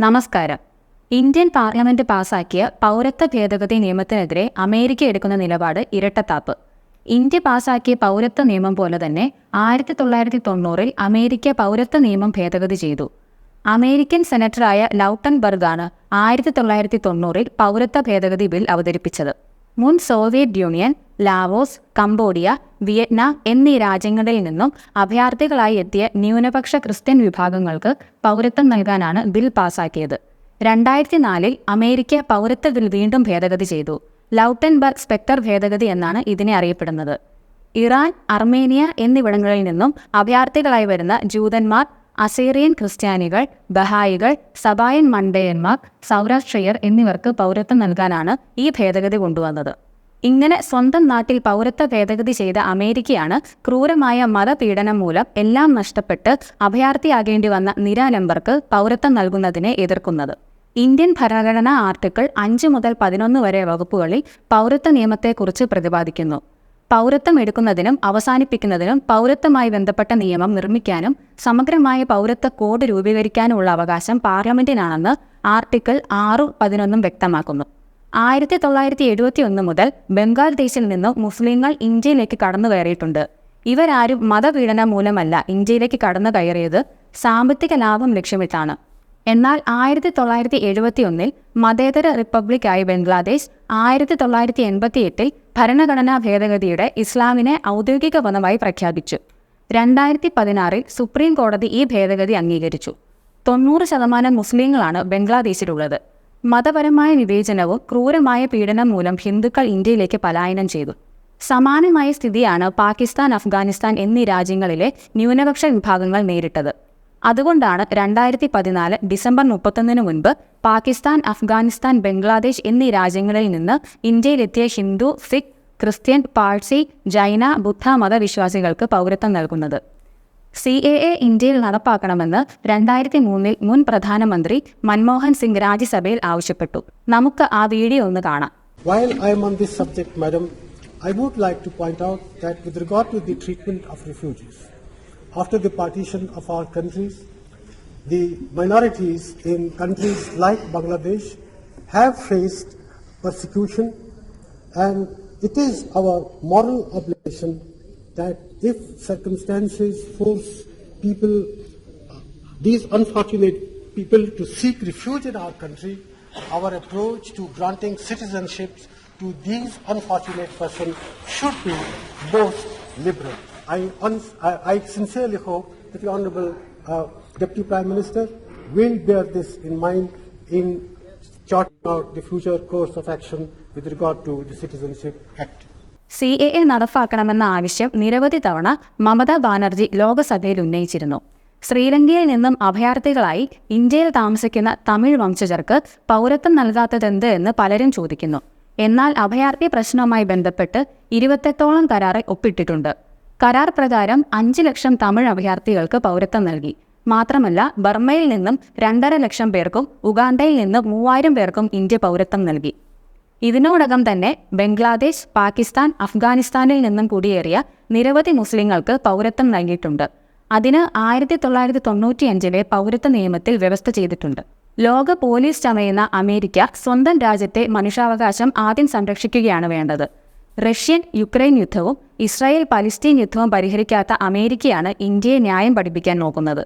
നമസ്കാരം. Indian parliament പാസാക്കിയ പൗരത്വ ഭേദഗതി നിയമത്തിനെതിരെ അമേരിക്ക എടുക്കുന്ന നിലപാട് ഇരട്ടത്താപ്പ്. ഇന്ത്യ പാസാക്കിയ പൗരത്വ നിയമം പോലെ തന്നെ 1990 അമേരിക്ക പൗരത്വ നിയമം ഭേദഗതി ചെയ്തു. അമേരിക്കൻ സെനറ്ററായ ലൗട്ടൻബർഗാണ് 1990 പൗരത്വ ഭേദഗതി ബിൽ അവതരിപ്പിച്ചത്. മുൻ Soviet union, Laos, Cambodia, Vietnam എന്നീ രാജ്യങ്ങളിൽ നിന്നും അഭയാർത്ഥികളായി എത്തിയ ന്യൂനപക്ഷ ക്രിസ്ത്യൻ വിഭാഗങ്ങൾക്ക് പൗരത്വം നൽകാനാണ് ബിൽ പാസാക്കിയത്. 2004 അമേരിക്ക പൗരത്വ ബിൽ വീണ്ടും ഭേദഗതി ചെയ്തു. ലൗട്ടൻബർഗ് സ്പെക്ടർ ഭേദഗതി എന്നാണ് ഇതിനെ അറിയപ്പെടുന്നത്. ഇറാൻ, അർമേനിയ എന്നിവിടങ്ങളിൽ നിന്നും അഭയാർത്ഥികളായി വരുന്ന ജൂതന്മാർ, അസീറിയൻ ക്രിസ്ത്യാനികൾ, ബഹായികൾ, സബായൻ മണ്ടയന്മാർ, സൗരാഷ്ട്രീയർ എന്നിവർക്ക് പൗരത്വം നൽകാനാണ് ഈ ഭേദഗതി കൊണ്ടുവന്നത്. ഇങ്ങനെ സ്വന്തം നാട്ടിൽ പൗരത്വ ഭേദഗതി ചെയ്ത അമേരിക്കയാണ് ക്രൂരമായ മതപീഡനം മൂലം എല്ലാം നഷ്ടപ്പെട്ട് അഭയാർത്ഥിയാകേണ്ടി വന്ന നിരാലംബർക്ക് പൗരത്വം നൽകുന്നതിനെ എതിർക്കുന്നത്. ഇന്ത്യൻ ഭരണഘടനാ ആർട്ടിക്കിൾ 5 മുതൽ 11 വരെ വകുപ്പുകളിൽ പൗരത്വ നിയമത്തെക്കുറിച്ച് പ്രതിപാദിക്കുന്നു. പൗരത്വം എടുക്കുന്നതിനും അവസാനിപ്പിക്കുന്നതിനും പൗരത്വമായി ബന്ധപ്പെട്ട നിയമം നിർമ്മിക്കാനും സമഗ്രമായ പൗരത്വ കോഡ് രൂപീകരിക്കാനുമുള്ള അവകാശം പാർലമെന്റിനാണെന്ന് ആർട്ടിക്കിൾ 6-11 വ്യക്തമാക്കുന്നു. 1971 മുതൽ ബംഗ്ലാദേശിൽ നിന്നും മുസ്ലിങ്ങൾ ഇന്ത്യയിലേക്ക് കടന്നു കയറിയിട്ടുണ്ട്. ഇവരാരും മതപീഡനം മൂലമല്ല ഇന്ത്യയിലേക്ക് കടന്നു കയറിയത്, സാമ്പത്തിക ലാഭം ലക്ഷ്യമിട്ടാണ്. എന്നാൽ 1971 മതേതര റിപ്പബ്ലിക്കായി ബംഗ്ലാദേശ് 1988 ഭരണഘടനാ ഭേദഗതിയുടെ ഇസ്ലാമിനെ ഔദ്യോഗിക മതമായി പ്രഖ്യാപിച്ചു. 2016 സുപ്രീം കോടതി ഈ ഭേദഗതി അംഗീകരിച്ചു. 90% മുസ്ലിങ്ങളാണ് ബംഗ്ലാദേശിലുള്ളത്. മതപരമായ വിവേചനവും ക്രൂരമായ പീഡനം മൂലം ഹിന്ദുക്കൾ ഇന്ത്യയിലേക്ക് പലായനം ചെയ്തു. സമാനമായ സ്ഥിതിയാണ് പാകിസ്ഥാൻ, അഫ്ഗാനിസ്ഥാൻ എന്നീ രാജ്യങ്ങളിലെ ന്യൂനപക്ഷ വിഭാഗങ്ങൾ നേരിട്ടത്. അതുകൊണ്ടാണ് 2014 ഡിസംബർ 31 മുൻപ് പാകിസ്ഥാൻ, അഫ്ഗാനിസ്ഥാൻ, ബംഗ്ലാദേശ് എന്നീ രാജ്യങ്ങളിൽ നിന്ന് ഇന്ത്യയിലെത്തിയ ഹിന്ദു, സിഖ്, ക്രിസ്ത്യൻ, പാഴ്സി, ജൈന, ബുദ്ധ മതവിശ്വാസികൾക്ക് പൗരത്വം നൽകുന്നത്. CAA ഇന്ത്യയിൽ നടപ്പാക്കണമെന്ന് 2003 മുൻ പ്രധാനമന്ത്രി മൻമോഹൻ സിംഗ് രാജ്യസഭയിൽ ആവശ്യപ്പെട്ടു. നമുക്ക് ആ വീഡിയോ ഒന്ന് കാണാം. While I am on this subject, Madam, I would like to point out that with regard to the treatment of refugees, after the partition of our countries, the minorities in countries like Bangladesh have faced persecution, and it is our moral obligation that if circumstances force people, these unfortunate people, to seek refuge in our country, our approach to granting citizenships to these unfortunate persons should be most liberal. I sincerely hope that the Honourable Deputy Prime Minister will bear this in mind in charting out the future course of action with regard to the Citizenship Act. CAA നടപ്പാക്കണമെന്ന ആവശ്യം നിരവധി തവണ മമതാ ബാനർജി ലോക്സഭയിൽ ഉന്നയിച്ചിരുന്നു. ശ്രീലങ്കയിൽ നിന്നും അഭയാർത്ഥികളായി ഇന്ത്യയിൽ താമസിക്കുന്ന തമിഴ് വംശജർക്ക് പൗരത്വം നൽകാത്തതെന്ത് എന്ന് പലരും ചോദിക്കുന്നു. എന്നാൽ അഭയാർത്ഥി പ്രശ്നവുമായി ബന്ധപ്പെട്ട് 28ഓളം കരാറിൽ ഒപ്പിട്ടിട്ടുണ്ട്. കരാർ പ്രകാരം 5 ലക്ഷം തമിഴ് അഭയാർത്ഥികൾക്ക് പൗരത്വം നൽകി. മാത്രമല്ല, ബർമയിൽ നിന്നും 2.5 ലക്ഷം പേർക്കും ഉഗാണ്ടയിൽ നിന്നും 3000 പേർക്കും ഇന്ത്യ പൗരത്വം നൽകി. ഇതിനോടകം തന്നെ ബംഗ്ലാദേശ്, പാകിസ്ഥാൻ, അഫ്ഗാനിസ്ഥാനിൽ നിന്നും കുടിയേറിയ നിരവധി മുസ്ലിങ്ങൾക്ക് പൗരത്വം നൽകിയിട്ടുണ്ട്. അതിന് 1995 പൗരത്വ നിയമത്തിൽ വ്യവസ്ഥ ചെയ്തിട്ടുണ്ട്. ലോക പോലീസ് ചമയുന്ന അമേരിക്ക സ്വന്തം രാജ്യത്തെ മനുഷ്യാവകാശം ആദ്യം സംരക്ഷിക്കുകയാണ് വേണ്ടത്. റഷ്യൻ യുക്രൈൻ യുദ്ധവും ഇസ്രായേൽ പലസ്തീൻ യുദ്ധവും പരിഹരിക്കാത്ത അമേരിക്കയാണ് ഇന്ത്യയെ ന്യായം പഠിപ്പിക്കാൻ നോക്കുന്നത്.